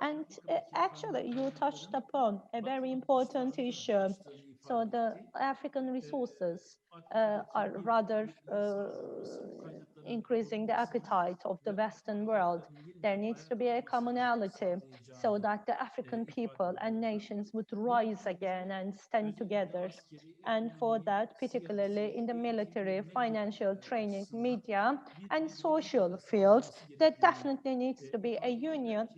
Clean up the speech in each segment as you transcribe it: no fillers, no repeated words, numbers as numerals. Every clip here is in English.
And actually, you touched upon a very important issue. So the African resources are rather increasing the appetite of the Western world. There needs to be a commonality so that the African people and nations would rise again and stand together. And for that, particularly in the military, financial training, media, and social fields, there definitely needs to be a union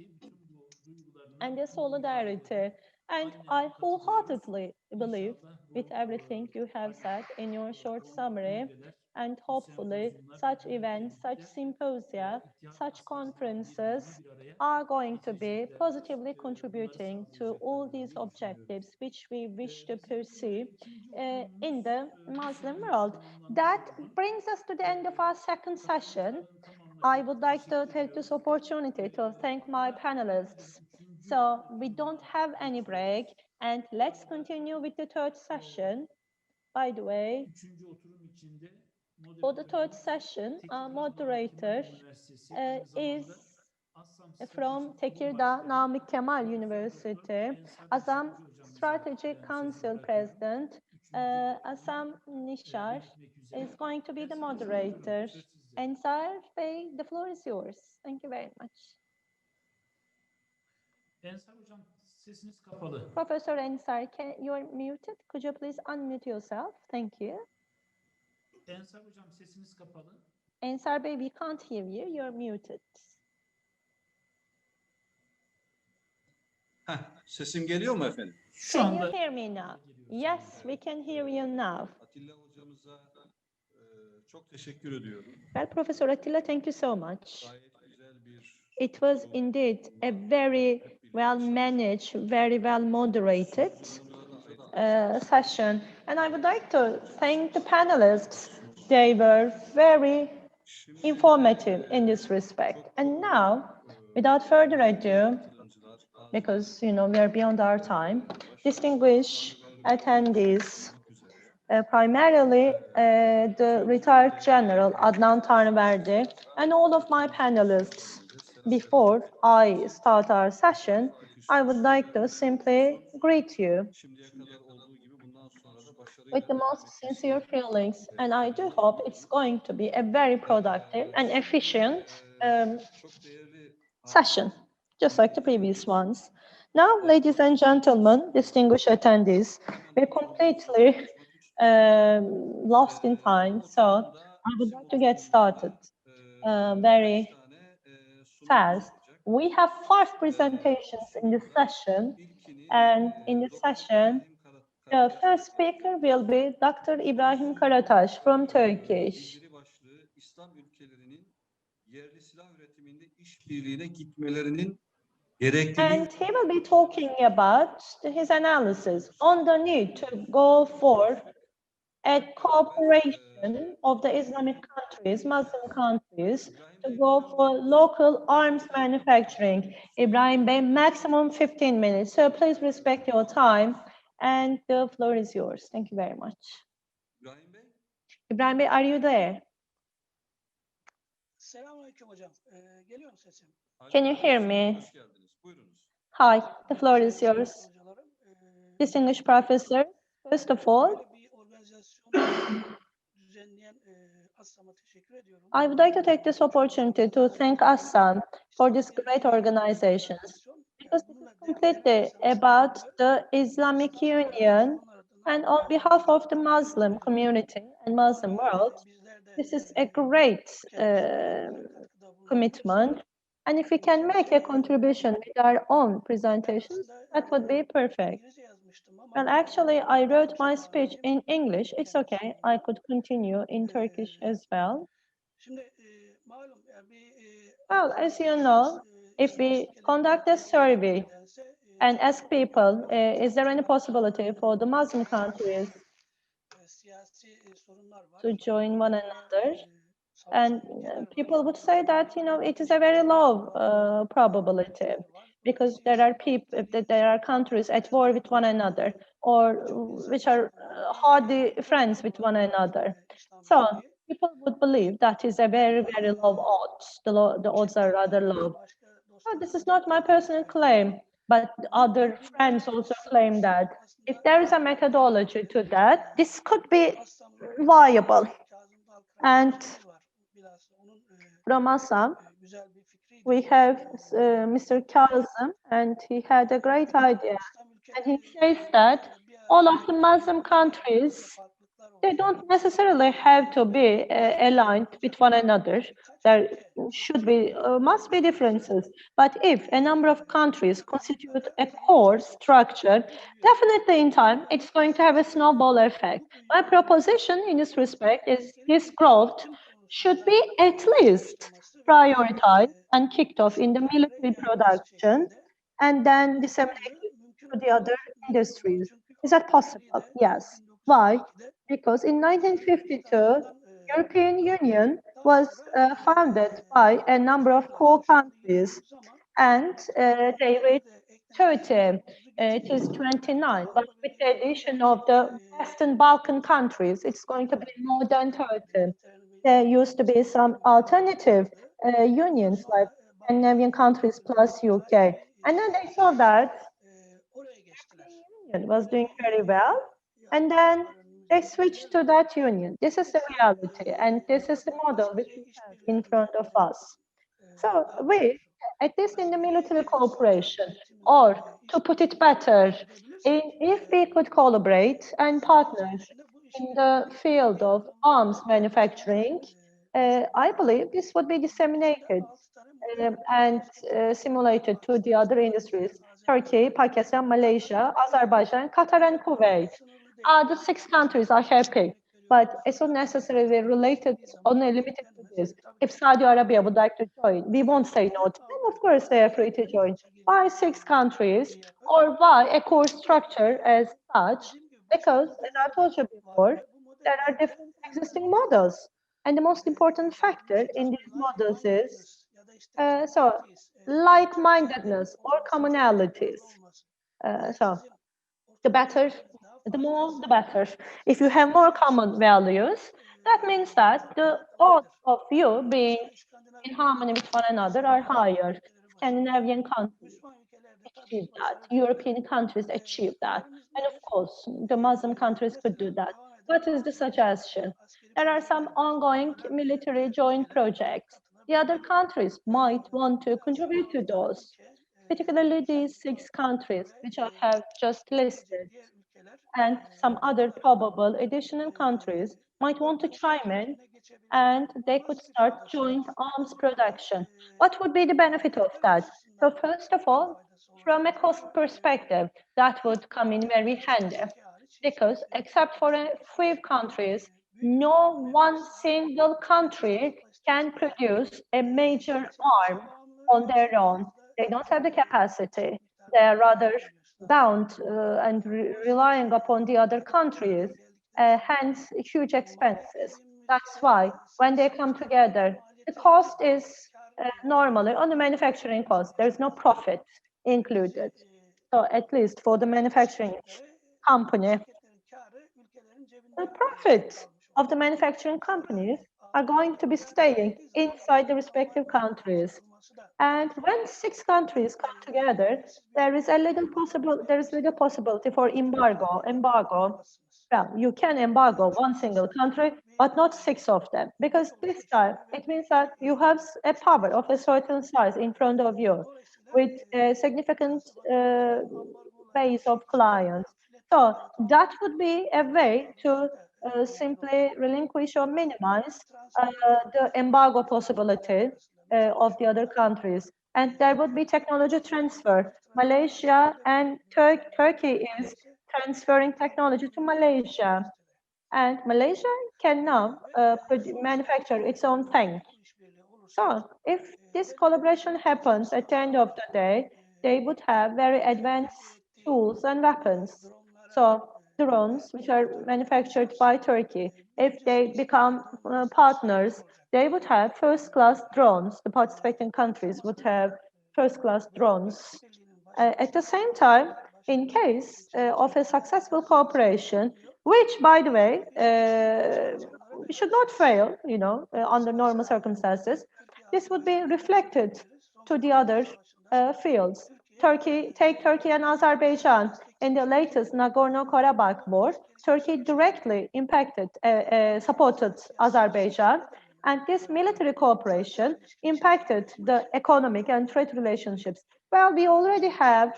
and a solidarity. And I wholeheartedly believe with everything you have said in your short summary. And hopefully, such events, such symposia, such conferences are going to be positively contributing to all these objectives which we wish to pursue in the Muslim world. That brings us to the end of our second session. I would like to take this opportunity to thank my panelists. So we don't have any break, and let's continue with the third session. By the way, for the third session, our moderator is from Tekirdağ Namık Kemal University, ASSAM Strategic Council President, ASSAM Nishar, is going to be the moderator. Ensar Bey, the floor is yours. Thank you very much. Professor Ensar, you're muted. Could you please unmute yourself? Thank you. Ensar Bey, we can't hear you. You're muted. Sesim geliyor mu efendim? Can you hear me now? Yes, we can hear you now. Atilla hocamıza çok teşekkür ediyorum. Well, Professor Attila, thank you so much. It was indeed a very well managed, very well moderated session. And I would like to thank the panelists. They were very informative in this respect. And now, without further ado, because we are beyond our time, distinguished attendees, primarily the retired General Adnan Tanrıverdi and all of my panelists. Before I start our session, I would like to simply greet you with the most sincere feelings, and I do hope it's going to be a very productive and efficient session, just like the previous ones. Now, ladies and gentlemen, distinguished attendees, we're completely lost in time, so I would like to get started very fast. We have 5 presentations in this session, and in this session, the first speaker will be Dr. Ibrahim KARATAS from Turkish. And he will be talking about his analysis on the need to go for a cooperation of the Islamic countries, Muslim countries, to go for local arms manufacturing. Ibrahim Bey, maximum 15 minutes. So please respect your time, and the floor is yours. Thank you very much. Ibrahim Bey, are you there? Can you hear me? Hi, the floor is yours. Distinguished professor, first of all, I would like to take this opportunity to thank ASSAM for this great organization, because this is completely about the Islamic Union, and on behalf of the Muslim community and Muslim world, this is a great commitment. And if we can make a contribution with our own presentations, that would be perfect. Well, actually, I wrote my speech in English. It's okay. I could continue in Turkish as well. Well, as you know, if we conduct a survey and ask people, is there any possibility for the Muslim countries to join one another? And people would say that, it is a very low probability, because there are countries at war with one another, or which are hardly friends with one another. So people would believe that is a very, very low odds. The odds are rather low. Oh, this is not my personal claim, but other friends also claim that. If there is a methodology to that, this could be viable. And from ASSAM, we have Mr. Kazım, and he had a great idea. And he says that all of the Muslim countries, they don't necessarily have to be aligned with one another. There should be, must be differences. But if a number of countries constitute a core structure, definitely in time, it's going to have a snowball effect. My proposition in this respect is this growth should be at least prioritized and kicked off in the military production and then disseminated to the other industries. Is that possible? Yes. Why? Because in 1952, European Union was founded by a number of core countries, and they reached 30. It is 29, but with the addition of the Western Balkan countries, it's going to be more than 30. There used to be some alternative unions like Scandinavian countries plus UK. And then they saw that Union was doing very well. And then they switched to that union. This is the reality. And this is the model which we have in front of us. So we, at least in the military cooperation, or to put it better, if we could collaborate and partner in the field of arms manufacturing, I believe this would be disseminated and simulated to the other industries. Turkey, Pakistan, Malaysia, Azerbaijan, Qatar, and Kuwait. The 6 countries are happy, but it's not necessarily related, only limited to this. If Saudi Arabia would like to join, we won't say no to them. Of course, they are free to join. Why 6 countries, or why a core structure as such? Because, as I told you before, there are different existing models. And the most important factor in these models is like-mindedness or commonalities. So the better, the more, the better. If you have more common values, that means that the odds of you being in harmony with one another are higher. Scandinavian countries achieve that. European countries achieve that. And of course, the Muslim countries could do that. What is the suggestion? There are some ongoing military joint projects. The other countries might want to contribute to those, particularly these 6 countries, which I have just listed, and some other probable additional countries might want to chime in, and they could start joint arms production. What would be the benefit of that? So first of all, from a cost perspective, that would come in very handy, because except for a few countries, no one single country can produce a major arm on their own. They don't have the capacity. They are rather bound and relying upon the other countries, hence huge expenses. That's why when they come together, the cost is normally on the manufacturing cost. There's no profit included. So at least for the manufacturing company, the profit of the manufacturing companies are going to be staying inside the respective countries. And when 6 countries come together, there is little possibility for embargo. Well, you can embargo one single country, but not 6 of them, because this time it means that you have a power of a certain size in front of you with a significant base of clients. So that would be a way to simply relinquish or minimize the embargo possibility of the other countries. And there would be technology transfer. Malaysia and Turkey is transferring technology to Malaysia. And Malaysia can now manufacture its own thing. So if this collaboration happens at the end of the day, they would have very advanced tools and weapons. So drones, which are manufactured by Turkey, if they become partners, they would have first-class drones. The participating countries would have first-class drones. At the same time, in case of a successful cooperation, which, by the way, should not fail, under normal circumstances, this would be reflected to the other fields. Take Turkey and Azerbaijan. In the latest Nagorno-Karabakh war, Turkey directly supported Azerbaijan, and this military cooperation impacted the economic and trade relationships. Well, we already had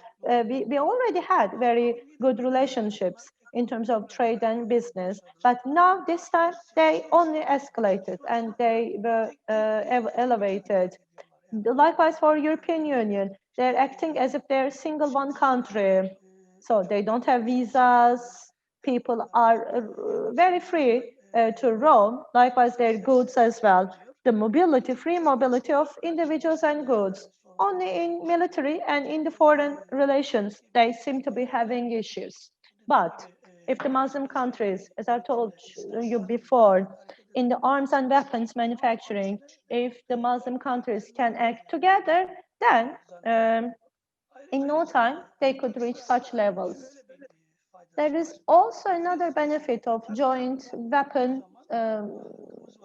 very good relationships in terms of trade and business, but now this time they only escalated and they were elevated. Likewise for European Union, they're acting as if they're single one country. So they don't have visas. People are very free to roam. Likewise, their goods as well. The mobility, free mobility of individuals and goods. Only in military and in the foreign relations, they seem to be having issues. But if the Muslim countries, as I told you before, in the arms and weapons manufacturing, if the Muslim countries can act together, then in no time they could reach such levels. There is also another benefit of joint weapon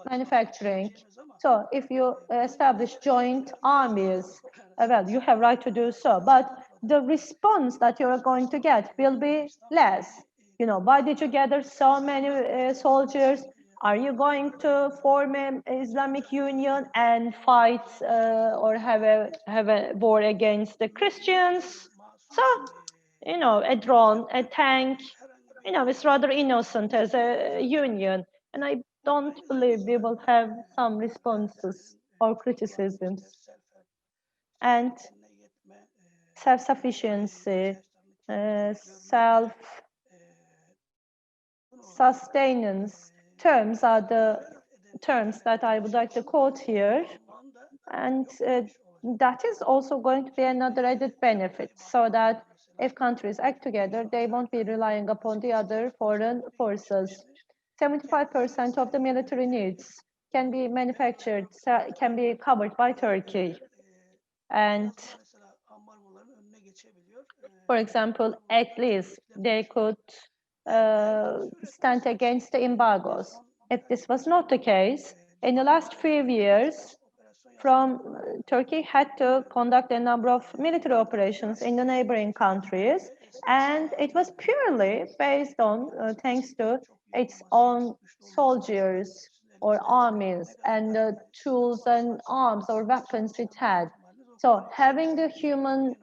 manufacturing. So if you establish joint armies, well, you have right to do so, but the response that you're going to get will be less. You know, why did you gather so many soldiers? Are you going to form an Islamic Union and fight or have a war against the Christians? So, you know, a drone, a tank, you know, it's rather innocent as a union. And I don't believe we will have some responses or criticisms. And self-sufficiency, self-sustenance terms are the terms that I would like to quote here. And that is also going to be another added benefit, so that if countries act together, they won't be relying upon the other foreign forces. 75% of the military needs can be manufactured, can be covered by Turkey. And for example, at least they could stand against the embargoes. If this was not the case, in the last few years, Turkey had to conduct a number of military operations in the neighboring countries, and it was purely based on, thanks to its own soldiers or armies and the tools and arms or weapons it had. So having the human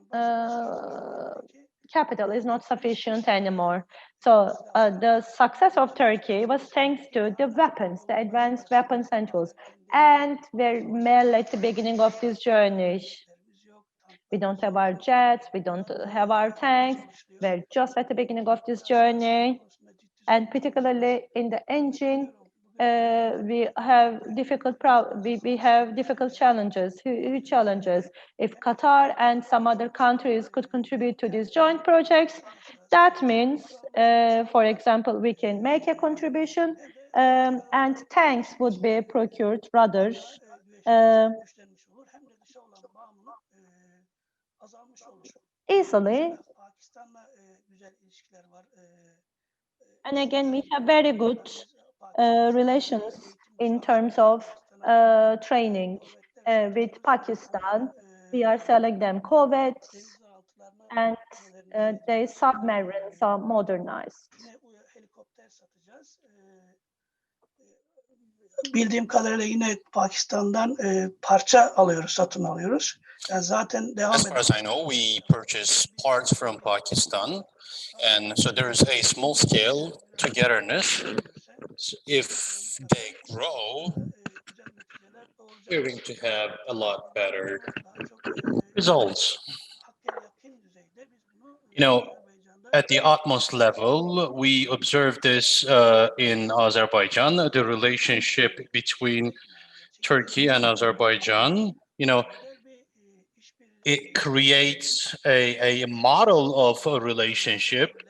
capital is not sufficient anymore. So the success of Turkey was thanks to the weapons, the advanced weapons and tools. And we're merely at the beginning of this journey. We don't have our jets, we don't have our tanks. We're just at the beginning of this journey. And particularly in the engine, we have difficult challenges, huge challenges. If Qatar and some other countries could contribute to these joint projects, that means, for example, we can make a contribution, and tanks would be procured rather easily. And again, we have very good relations in terms of training with Pakistan. We are selling them corvettes, and their submarines are modernized. Bildiğim kadarıyla yine Pakistan'dan parça alıyoruz, satın alıyoruz. Yani zaten devam As far as I know, we purchase parts from Pakistan, and so there is a small scale togetherness. If they grow, we're going to have a lot better results. You know, at the utmost level, we observe this in Azerbaijan, the relationship between Turkey and Azerbaijan. You know, it creates a model of a relationship.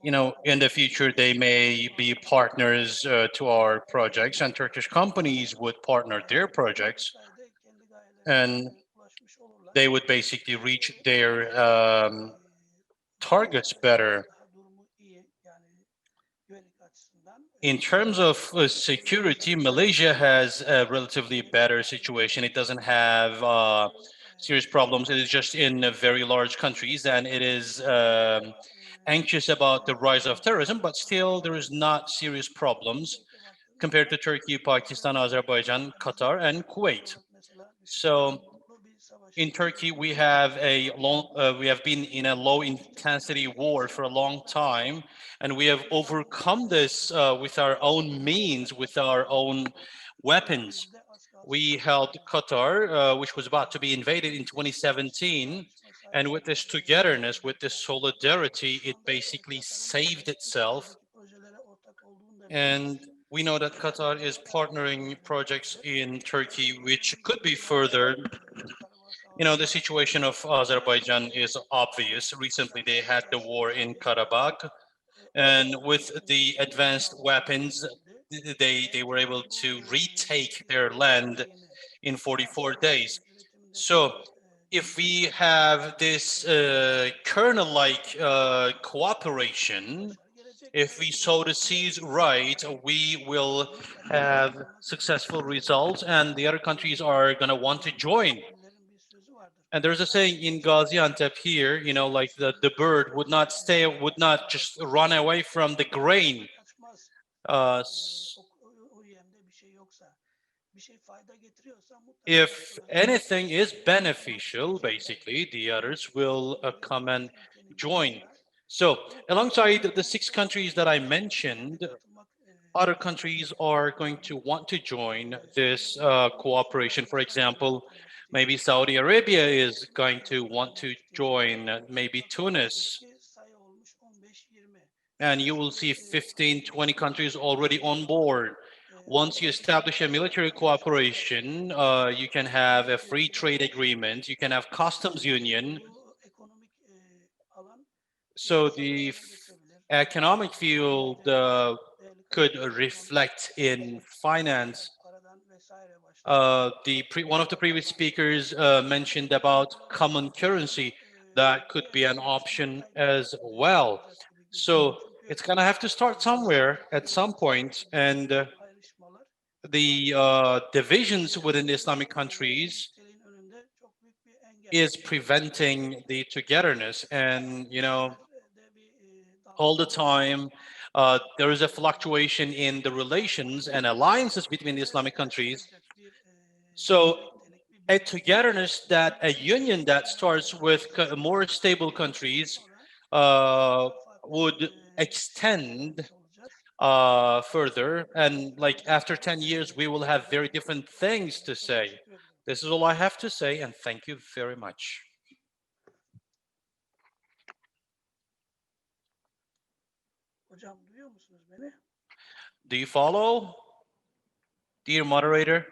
You know, in the future, they may be partners to our projects, and Turkish companies would partner their projects, and they would basically reach their targets better. In terms of security, Malaysia has a relatively better situation. It doesn't have serious problems. It is just in very large countries, and it is anxious about the rise of terrorism, but still there is not serious problems compared to Turkey, Pakistan, Azerbaijan, Qatar, and Kuwait. So in Turkey, we have been in a low intensity war for a long time, and we have overcome this with our own means, with our own weapons. We held Qatar, which was about to be invaded in 2017, and with this togetherness, with this solidarity, it basically saved itself. And we know that Qatar is partnering projects in Turkey, which could be furthered. You know, the situation of Azerbaijan is obvious. Recently, they had the war in Karabakh, and with the advanced weapons, they were able to retake their land in 44 days. So if we have this kernel-like cooperation, if we sow the seeds right, we will have successful results, and the other countries are going to want to join. And there's a saying in Gaziantep here, you know, like the bird would not just run away from the grain. If anything is beneficial, basically, the others will come and join. So alongside the 6 countries that I mentioned, other countries are going to want to join this cooperation. For example, maybe Saudi Arabia is going to want to join, maybe Tunis. And you will see 15, 20 countries already on board. Once you establish a military cooperation, you can have a free trade agreement, you can have customs union. So the economic field could reflect in finance. One of the previous speakers mentioned about common currency. That could be an option as well. So it's going to have to start somewhere at some point, and the divisions within the Islamic countries is preventing the togetherness. And you know, all the time there is a fluctuation in the relations and alliances between the Islamic countries. So a togetherness, that a union that starts with more stable countries would extend further, and like after 10 years we will have very different things to say. This is all I have to say, and thank you very much. Hocam duyuyor musunuz beni? Do you follow, dear moderator?